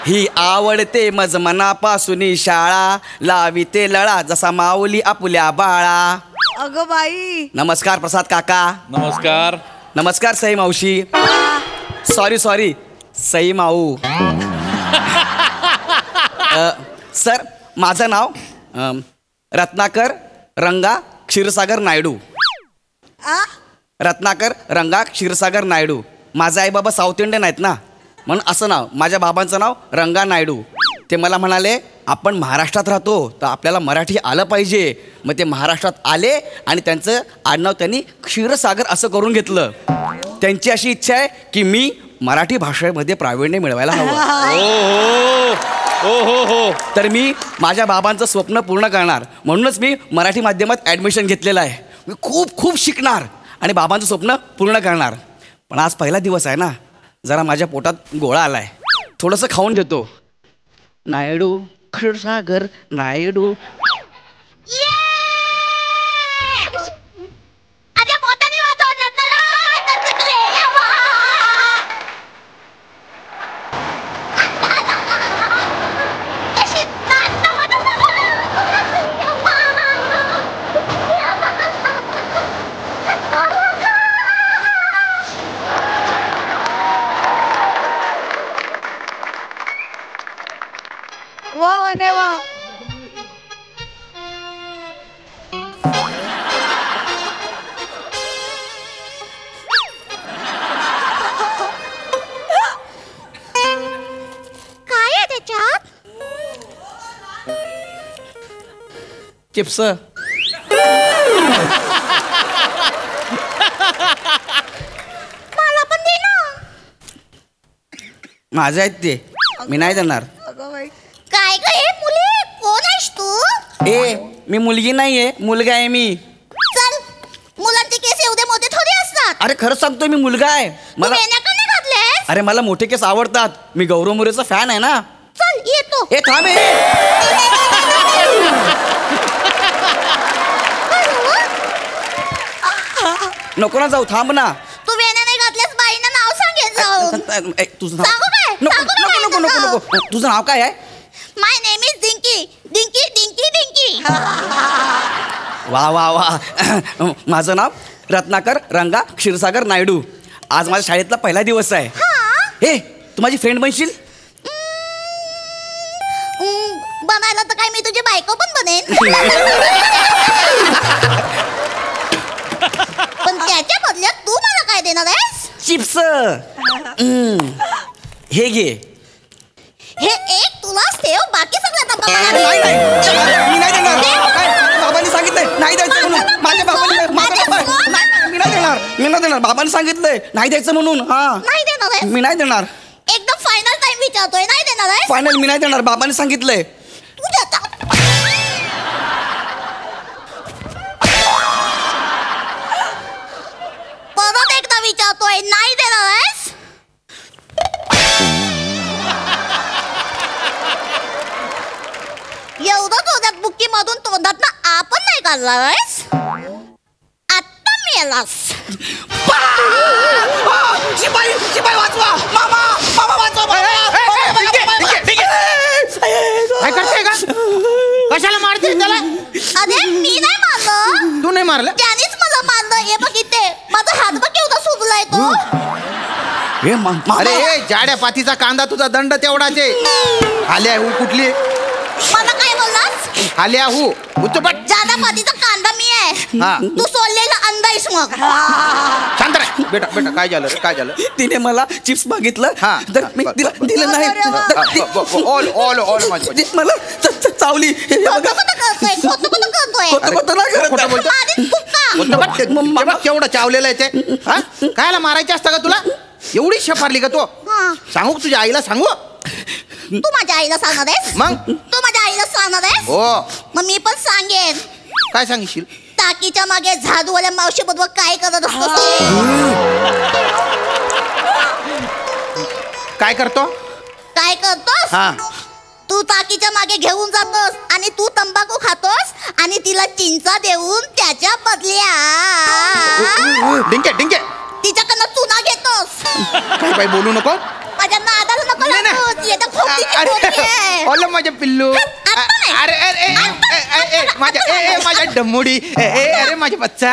ही आवडते मज मनापासून शाळा, लाविते लळा जसा माऊली आपुल्या बाळा. अगं बाई. नमस्कार प्रसाद काका. नमस्कार. नमस्कार सई मावशी. सॉरी सई माऊ. सर माझं नाव रत्नाकर रंगा क्षीरसागर नायडू. रत्नाकर रंगा क्षीरसागर नायडू. माझे आई बाबा साऊथ इंडियन आहेत ना, म्हणून असं नाव. माझ्या बाबांचं नाव रंगा नायडू. ते मला म्हणाले आपण महाराष्ट्रात राहतो तर आपल्याला मराठी आलं पाहिजे. मग ते महाराष्ट्रात आले आणि त्यांचं आडनाव त्यांनी क्षीरसागर असं करून घेतलं. त्यांची अशी इच्छा आहे की मी मराठी भाषेमध्ये प्रावीण्य मिळवायला हवं. हो. तर मी माझ्या बाबांचं स्वप्न पूर्ण करणार म्हणूनच मी मराठी माध्यमात ॲडमिशन घेतलेलं आहे. मी खूप शिकणार आणि बाबांचं स्वप्न पूर्ण करणार. पण आज पहिला दिवस आहे ना, जरा माझ्या पोटात गोळा आलाय. थोडंसं खाऊन घेतो. नायडू क्षीरसागर नायडू. चिप्स. मला पण दे ना. माझे आहेत ते, मी नाही देणार. काय ग हे मुली, कोण आहेस तू? ए मी मुलगी नाहीये, मुलगा आहे मी. चल, मुलांचे केस एवढे मोठे थोडी असतात. अरे खरंच सांगतोय मी मुलगा आहे. मला घातलेस. अरे मला मोठे केस आवडतात. मी गौरव मोरेचा फॅन आहे ना. चल येतो. ए थांब. नको ना जाऊ, थांब ना. तू वेण्या नाही घातल्यास बाईनं नाव सांगेल जाऊन. तुझं सांगू काय? नको. तुझं नाव काय आहे? My name is Dinky. Dinky Dinky Dinky. वा. माझं नाव रत्नाकर रंगा क्षीरसागर नायडू. आज माझ्या शाळेतला पहिला दिवस आहे. हे तू माझी फ्रेंड बनशील? बनायला तर काय मी तुझी बायको पण बनेन. पण त्याच्या बदल्यात तू मला काय देणार आहेस? चिप्स. हे घे. हे एक तुलाच ठेव, बाकी सगळं मी नाही देणार. बाबांनी सांगितलंय नाही द्यायचं म्हणून. माझ्या बाबांनी मी नाही देणार. बाबांनी सांगितलंय नाही द्यायचं म्हणून. नाही देणार आहे. मी नाही देणार. एकदम फायनल टाइम विचारतोय, नाही देणार आहे. फायनल मी नाही देणार. बाबांनी सांगितलंय. परत एकदा विचारतोय, नाही देणार आहेस? एवढं तोंडात बुक्की मधून तोंडात ना आपण नाही काढणार आहेस? आता मेलास. शिपाई वाचवा. मामा वाचवा. काय करते का? कशाला मारते त्याला? अरे मी नाही मारलं. तू नाही मारलं? त्यानेच मला मारलं. हे बघ इथे माझा हात बघ केवढा सुजलाय तो. अरे जाड्या पातीचा कांदा, तुझा दंड तेवढाच आहे. आल्या हू कुठली? मला काय बोललास? आल्या हू उच्चपट. जादा पातीचा कांदा मी आहे. तू सोडलेला अंदाईस मग. शांत रे बेटा. काय झालं रे? काय झालं? तिने मला चिप्स मागितलं तर मी दिलं नाही. मला चावली. केवढं चावलेलं आहे ते. कायला मारायचं असतं का तुला? एवढी शफारली का तू? सांगू तुझ्या आईला? सांगू? तू माझ्या आईला सांगणार आहेस? मग तू माझ्या आईला सांगणार आहेस? हो. मग मी पण सांगेन. काय सांगशील? टाकीच्या मागे झाडूवाल्या मावशी बरोबर काय करत असतो? काय करतो? काय करतोस? तू टाकीच्या मागे घेऊन जातोस आणि तू तंबाखू खातोस आणि तिला चिंचा देऊन त्याच्या बदल्या डिंके तिच्याकडनं चुना घेतोस. काय बोलू नको. माझ्या नादाला नको नाही, नाही. लागूस. येतं खोपटीची पोरगी आहे. ओलं माझ्या पिल्लू आता नाही. अरे अरे माझ्या डम्मुडी अरे माझ्या बच्चा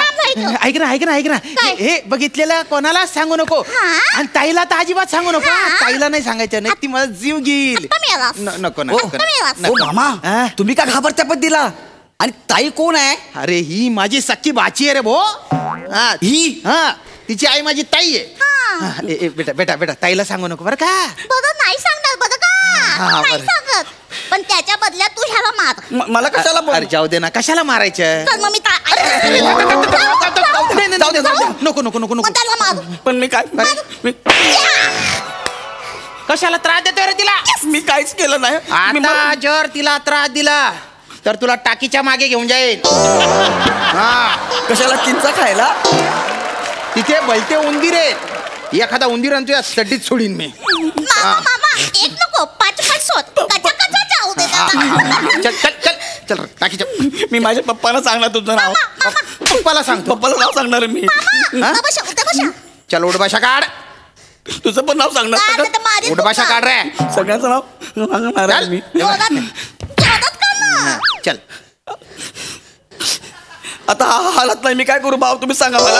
ऐक ना काय? हे बघितलेलं कोणाला सांगू नको हा? आणि ताईला तर अजिबात सांगू नको हा? ताईला नाही सांगायचं नाही ती मला जीव घेईल आता मेलास. नको ओ, नको ओ मामा हा? तुम्ही का घाबरत्या पद्धतीला आणि ताई कोण आहे अरे ही माझी सख्खी बाची आहे रे भो हा ही हा तिची आई माझी ताई आहे हा. हा, बेटा ताईला सांगू नको बरं का बरं नाही सांगणार बरं हा, का नाही बरं. सांगत पण त्याच्या बदल्यात तू ह्याला मार मला कशाला अरे जाऊ दे ना कशाला मारायचं तर मग मी नाही, जाऊ दे नको मग त्याला मार पण मी काय कशाला त्रास देतोय रे तिला मी काहीच केलं नाही आता जर तिला त्रास दिला तर तुला टाकीच्या मागे घेऊन जाईल हा कशाला चिंचा खायला तिथे भलते उंदीर आहेत एखादा उंदीर आणि तुझ्या चड्डीत सोडीन मी मामा एक नको पाच सोड कचा जाऊ दे त्याला. चल टाकीच्या मी माझ्या पप्पाला सांगणार तुझं नाव पप्पाला सांगतो पप्पाला नाव सांगणार मी मामा, उठा बशा. चल उडभाषा काढ तुझं पण नाव सांगणार काय सगळं- आता मारीन उडभाषा तुला. काढ रे सगळ्यांचं नाव सांगणार आहे चल. मी जोरात कर ना. चल आता हा हालत नाही मी काय करू भाऊ तुम्ही सांगा मला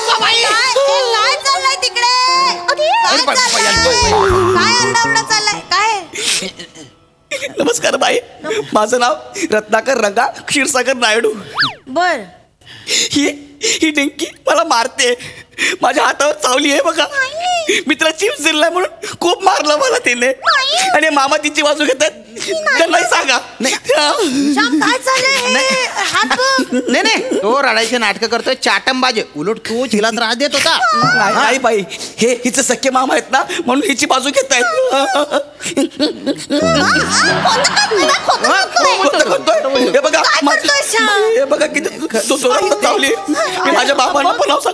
काय चाललंय तिकडे काय अंडावडा चाललाय काय नमस्कार बाई माझं नाव रत्नाकर रंगा क्षीरसागर नायडू बर ही डिंकी मला मारते माझ्या हातावर चावली आहे बघा मी तिला चिप्स दिलाय म्हणून खूप मारलं मला तिने आणि मामा तिची बाजू घेतात त्यांनाही सांगा श्याम काय चाललंय हात बघ. नाही तो रडायचे नाटक करतोय चाटंबाजे उलट तू तिला त्रास देत होता नाही बाई हे हिचे सख्खे मामा आहेत ना म्हणून हिची बाजू घेत हे बघा काय करतोय श्याम? हे बघा किती जोरात चावली मी माझ्या बाबांना पण नाव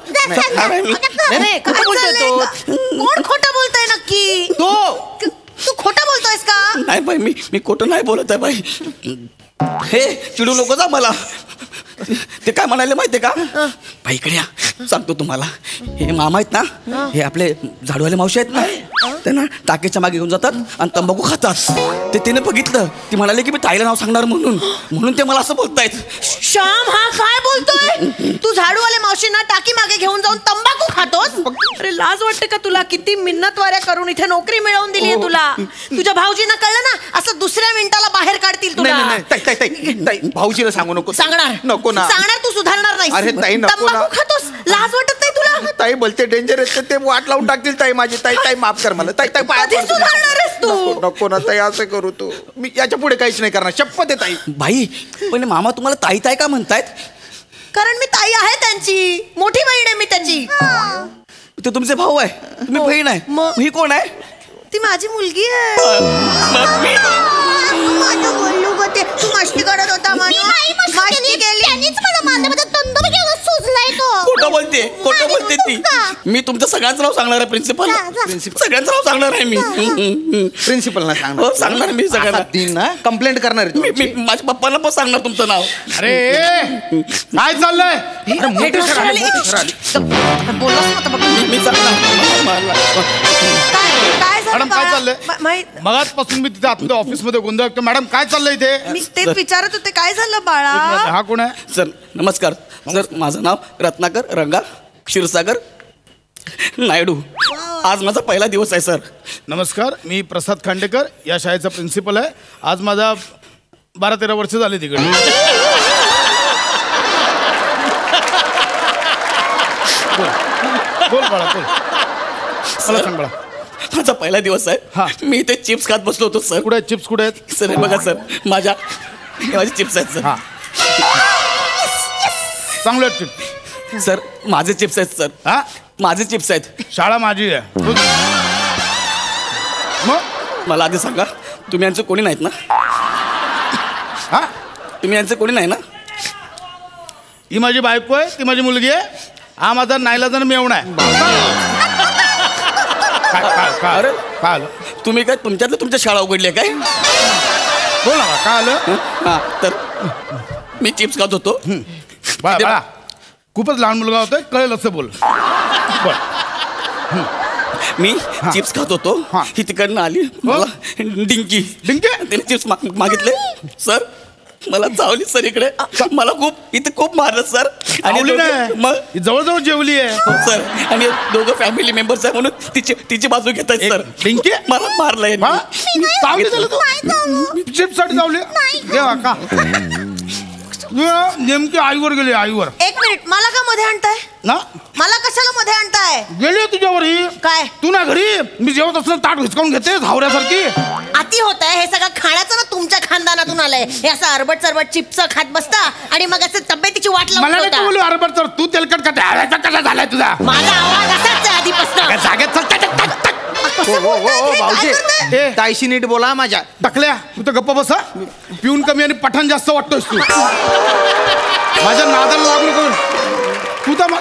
नाही खोटं बोलतोय तो कोण खोटं बोलतोय नक्की तो तू खोटं बोलतोयस का नाही बाई मी खोटं नाही बोलत आहे बाई हे चिडू नको जा मला ते काय म्हणाले माहितीये का बाई इकडे या सांगतो तुम्हाला हे मामा आहेत ना हे आपले झाडूवाले मावशी आहेत ना त्यांना टाकेच्या मागे घेऊन जातात आणि तंबाखू खातात ते तिने बघितलं ती म्हणाले की मी ताईला नाव सांगणार म्हणून ते मला असं बोलतायत श्याम हा काय बोलतोय तू झाडूवाले मावशींना टाकी मागे घेऊन जाऊन तंबाखू खातोस अरे लाज वाटते का तुला किती मिन्नतवाऱ्या करून इथे नोकरी मिळवून दिली आहे तुला तुझ्या भाऊजींना कळलं ना असं दुसऱ्या मिनिटाला बाहेर काढतील तुला ताई भाऊजीला सांगू नको सांगणार नको ना सांगणार तू सुधारणार नाही अरे ताई, नको ना. तंबाखू खातोस लाज वाटत नाही तुला ताई बोलते डेंजर आहे ते वाट लावून टाकतील ताई माझी ताई माफ कर मला ताई पाया कधी पडतो. सुधारणार आहेस तू नको ना ताई असं करू तू मी याच्या पुढे काहीच नाही करणार शपथ आहे ताई बाई पण मामा तुम्हाला ताई ताई का म्हणतायत कारण मी ताई आहे त्यांची मोठी बहीण आहे मी त्याची ते तुमचे भाऊ आहे तुम्ही बहीण आहे मग- ही कोण आहे ती माझी मुलगी आहे मग मी माझं बोलू ग ते तू मस्ती करत होता म्हणून मस्ती केली त्यांनीच मला माझ्या तंदूर घेऊन सुचलाय तो खोटं बोलते ती मी तुमचं सगळ्यांचं नाव सांगणार आहे प्रिन्सिपल सगळ्यांचं नाव सांगणार आहे मी प्रिन्सिपलना हो सांगणार मी सगळ्यांना दिन ना कंप्लेंट करणार आहे मी तू. माझ्या पप्पांना पण सांगणार तुमचं नाव अरे काय चाललंय अरे, मोठे सर आले, मोठे सर आले. मी सांगणार काय झालं मॅडम, काय बाळा? चाललंय? माहित मगाचपासून मी तिथे आतमध्ये ऑफिसमध्ये गोंधळ ऐकतो मॅडम काय चाललंय इथे मी तेच विचारत होते काय झालं बाळा हा कोण आहे सर नमस्कार सर माझं नाव रत्नाकर रंगा क्षीरसागर नायडू आज माझा पहिला दिवस आहे सर नमस्कार मी प्रसाद खांडेकर या शाळेचा प्रिन्सिपल आहे आज माझा 12-13 वर्ष झाली तिकडे बोल बाळा बोल मला सांग बाळा माझा पहिला दिवस हा. आहे मी इथे चिप्स खात बसलो होतो सर कुठे आहेत चिप्स कुठे आहेत सर हे बघा सर हे माझे चिप्स आहेत सर हा चांगले आहेत चिप्स सर माझे चिप्स आहेत सर हा माझे चिप्स आहेत शाळा माझी आहे मग मला आधी सांगा तुम्ही यांचं कोणी नाहीत ना हा तुम्ही यांचं कोणी नाही ना ही माझी बायको आहे ती माझी मुलगी आहे हा माझा नाईलाजानं मेवणा आहे काय अरे. आलं तुम्ही काय तुमच्या शाळा उघडली काय बोल ना काय आलं हा तर मी चिप्स खात होतो बाळा खूपच लहान मुलगा होतोय कळेल असं बोल मी चिप्स खात होतो हा. ही तिकडनं आली मला डिंकी डिंकी? तिने चिप्स मागितले सर मला चावली सर इकडे मला इथे खूप मारलं सर आणि आवली दोघं- नाही. मग ही जवळजवळ जेवली आहे. हो, सर आणि दोघं फॅमिली मेंबर्स आहे म्हणून तिची बाजू घेत आहेत सर डिंकी? मला मारलंय हा? चावली त्याला तू चिप्स साठी चावली देवा का नेमकी आईवर गेली आईवर एक मिनिट मला का मध्ये आणताय ना मला कशाला मध्ये आणताय गेली तुझ्यावर ही काय तू ना घरी मी जेवत असताना ताट हिसकावून घेते हावऱ्यासारखी. अति होत आहे हे सगळं खाण्याचं ना तुमच्या खानदानातून आलंय हे असं अरबट सरबट चिप्स खात बसता आणि मग असं तब्येतीची वाट लावून मला नाही ठेवता. बोलू अरे तर तू तेलकट का त्याचा कसा झालाय तुझा माझा आवाज असाच आहे आधीपासून जागेत चल, टक, टक, टक, टक. हो हो हो हो, भाऊजी ए. ताईशी नीट बोला माझ्या. टाकल्या तू तर गप्पा बसा पिऊन कमी आणि पठाण जास्त वाटतोस तू माझ्या नादाला लागलो करून तू तर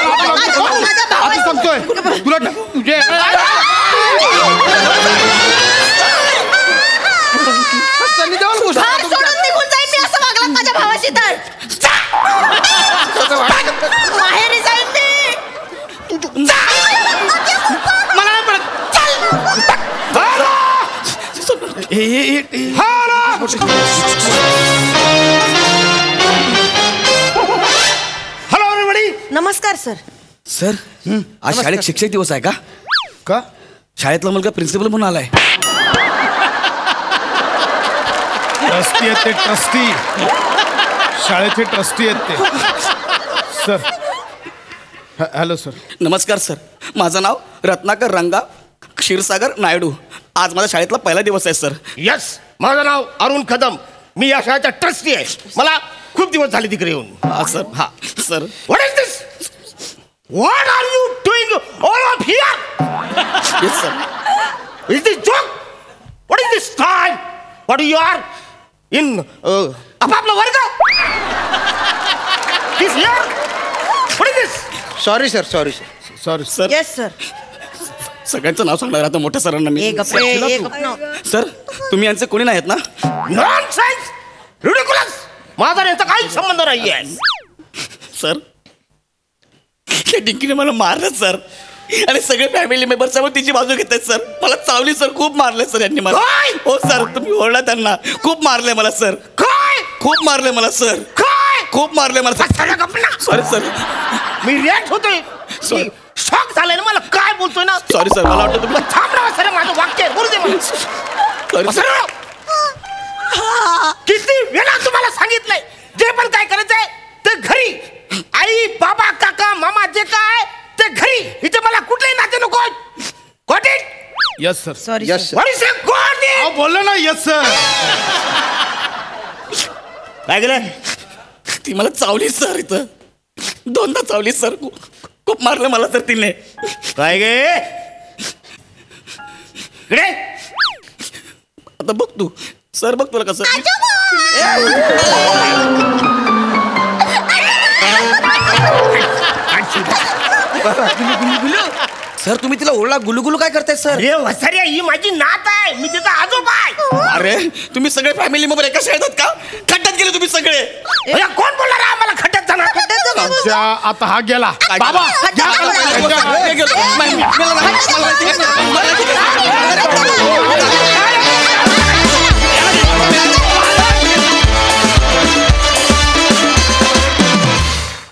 आता सांगतोय तुला फार सोडून निघून जाईन मी असं वागलात माझ्या भावाशी तर माहेरी जाईन मी मला नाही पडत. Hello everybody. नमस्कार सर सर आज शाळेत शिक्षक दिवस आहे का का शाळेतला मुलगा प्रिन्सिपल म्हणून आलाय ट्रस्टी आहेत ते ट्रस्टी शाळेचे ट्रस्टी आहेत ते सर हॅलो सर नमस्कार सर माझं नाव रत्नाकर रंगा क्षीरसागर नायडू आज माझ्या शाळेतला पहिला दिवस आहे सर यस माझं नाव अरुण कदम मी या शाळेचा ट्रस्टी आहे मला खूप दिवस झाले तिकडे येऊन हा सर हा sir what is this what are you doing all of here yes sir is this joke what is this time what you are in आपापला वर्ग this here what is this sorry sir sorry sir sorry sir yes sir सगळ्यांचं नाव सांगणार आता मोठ्या सरांना मी एक sir तुम्ही यांचे कोणी नाही आहेत ना नॉनसेन्स रिडिक्युलस माझा यांचा काहीच संबंध नाही आहे सर त्या डिंकीने मला मारलं सर आणि सगळे फॅमिली मेंबर्स समोर तिची बाजू घेत आहेत सर मला चावली सर खूप मारले सर यांनी मला काय? हो सर तुम्ही ओरडा त्यांना खूप मारले मला सर काय खूप मारले मला सर काय खूप मारले मला सगळं गप्पा. सॉरी सर मी रिॲक्ट होतोय Sorry. शॉक झालाय ना मला काय बोलतोय ना सॉरी सर मला वाटतं तुम्ही थांब ना सर माझं वाक्य आहे. बोलू दे मला सॉरी सर सरळ. किती वेळा तुम्हाला सांगितलंय जे पण काय करायचंय ते घरी आई बाबा काका मामा जे काय ते घरी इथे मला कुठलेही नाते नको got it yes sir sorry yes sir what is got it बोललो ना यस सर काय केलं ती मला चावली सर इथं दोनदा चावली सर खूप मारलं मला तर तिने काय गे इकडे आता बघ तू सर बघ तुला कसं सर तुम्ही तिला ओरडा गुलुगुलू काय करताय सर अरे वसाऱ्या ही माझी नात आहे मी तिचा आजोबा आहे अरे तुम्ही सगळे फॅमिली मेंबर एका शाळेत आहात का खड्ड्यात गेले तुम्ही सगळे अरे, कोण बोलणार आहे आम्हाला खड्ड्यात जाणार आमच्या आता हा गेला बाबा खड्ड्यात घ्या त्याला. गेला. मी गेलो. मला नाही- मला नाही- मला नाही-